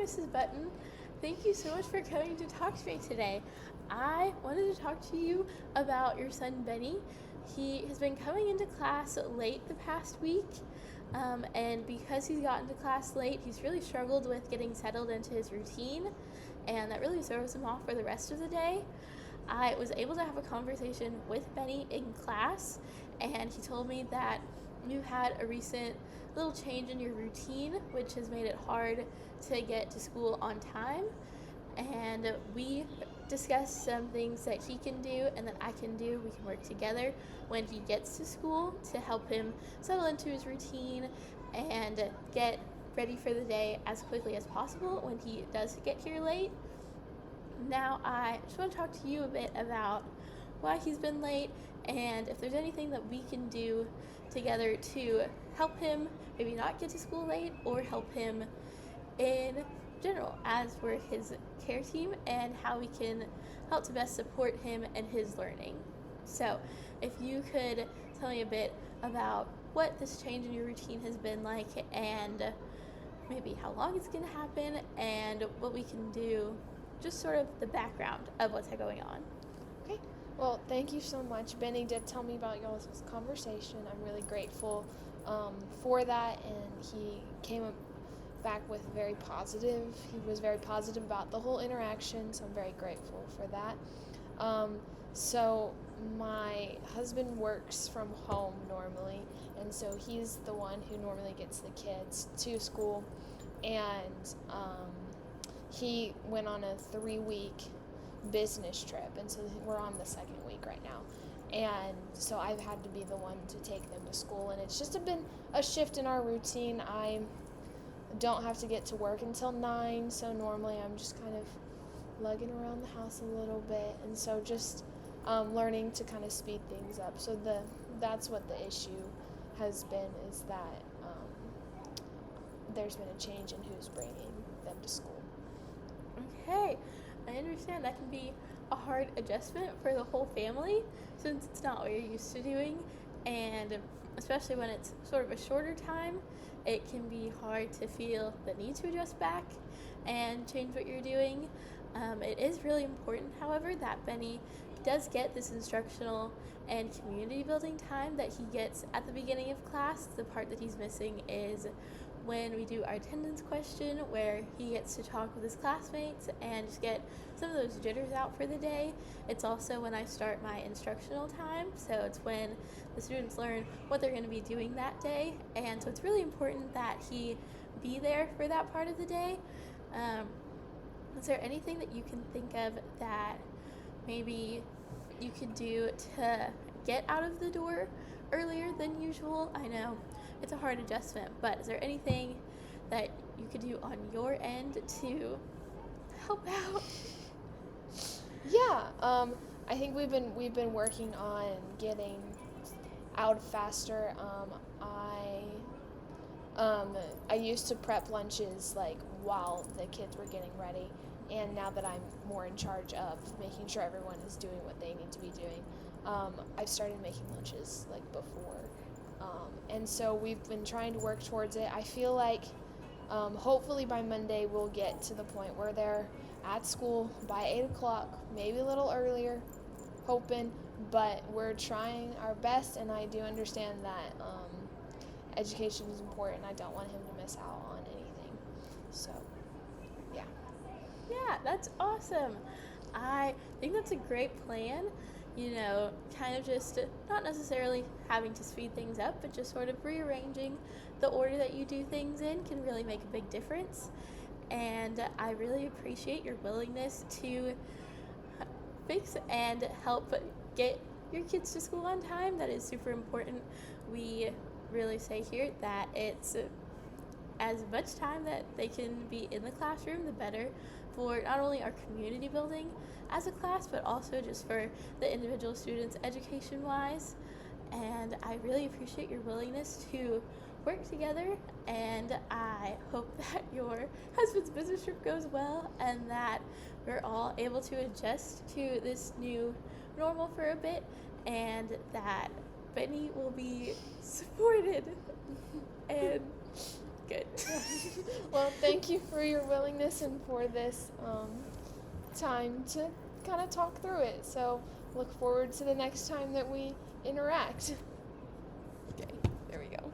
Mrs. Button. Thank you so much for coming to talk to me today. I wanted to talk to you about your son Benny. He has been coming into class late the past week, and because he's gotten to class late, he's really struggled with getting settled into his routine, and that really throws him off for the rest of the day. I was able to have a conversation with Benny in class, and he told me that you had a recent little change in your routine, which has made it hard to get to school on time. And we discussed some things that he can do and that I can do. We can work together when he gets to school to help him settle into his routine and get ready for the day as quickly as possible when he does get here late. Now, I just want to talk to you a bit about why he's been late and if there's anything that we can do together to help him maybe not get to school late or help him in general as we're his care team, and how we can help to best support him and his learning. So, if you could tell me a bit about what this change in your routine has been like and maybe how long it's going to happen and what we can do, just sort of the background of what's going on. Okay. Well, thank you so much. Benny did tell me about y'all's conversation. I'm really grateful for that, and he came back with very positive. He was very positive about the whole interaction, so I'm very grateful for that. So my husband works from home normally, and so he's the one who normally gets the kids to school, and he went on a 3-week business trip, and so we're on the second week right now, and so I've had to be the one to take them to school, and it's just been a shift in our routine. I don't have to get to work until 9, so normally I'm just kind of lugging around the house a little bit, and so just learning to kind of speed things up. So that's what the issue has been, is that there's been a change in who's bringing them to school. Okay, I understand that can be a hard adjustment for the whole family since it's not what you're used to doing, and especially when it's sort of a shorter time, it can be hard to feel the need to adjust back and change what you're doing. It is really important, however, that Benny does get this instructional and community building time that he gets at the beginning of class. The part that he's missing is when we do our attendance question, where he gets to talk with his classmates and just get some of those jitters out for the day. It's also when I start my instructional time, so it's when the students learn what they're going to be doing that day, and so it's really important that he be there for that part of the day. Is there anything that you can think of that maybe you could do to get out of the door earlier than usual? I know it's a hard adjustment, but is there anything that you could do on your end to help out? Yeah, I think we've been working on getting out faster. I used to prep lunches like while the kids were getting ready, and now that I'm more in charge of making sure everyone is doing what they need to be doing, I've started making lunches like before, and so we've been trying to work towards it. I feel like hopefully by Monday we'll get to the point where they're at school by 8 o'clock, maybe a little earlier, hoping, but we're trying our best, and I do understand that education is important. I don't want him to miss out on anything. So, yeah. Yeah, that's awesome. I think that's a great plan. Kind of just not necessarily having to speed things up, but just sort of rearranging the order that you do things in can really make a big difference. And I really appreciate your willingness to fix and help get your kids to school on time. That is super important. We really say here that it's as much time that they can be in the classroom, the better for not only our community building as a class, but also just for the individual students education-wise. And I really appreciate your willingness to work together, and I hope that your husband's business trip goes well and that we're all able to adjust to this new normal for a bit, and that Benny will be supported. And Good. Well, thank you for your willingness and for this time to kind of talk through it. So look forward to the next time that we interact. Okay, there we go.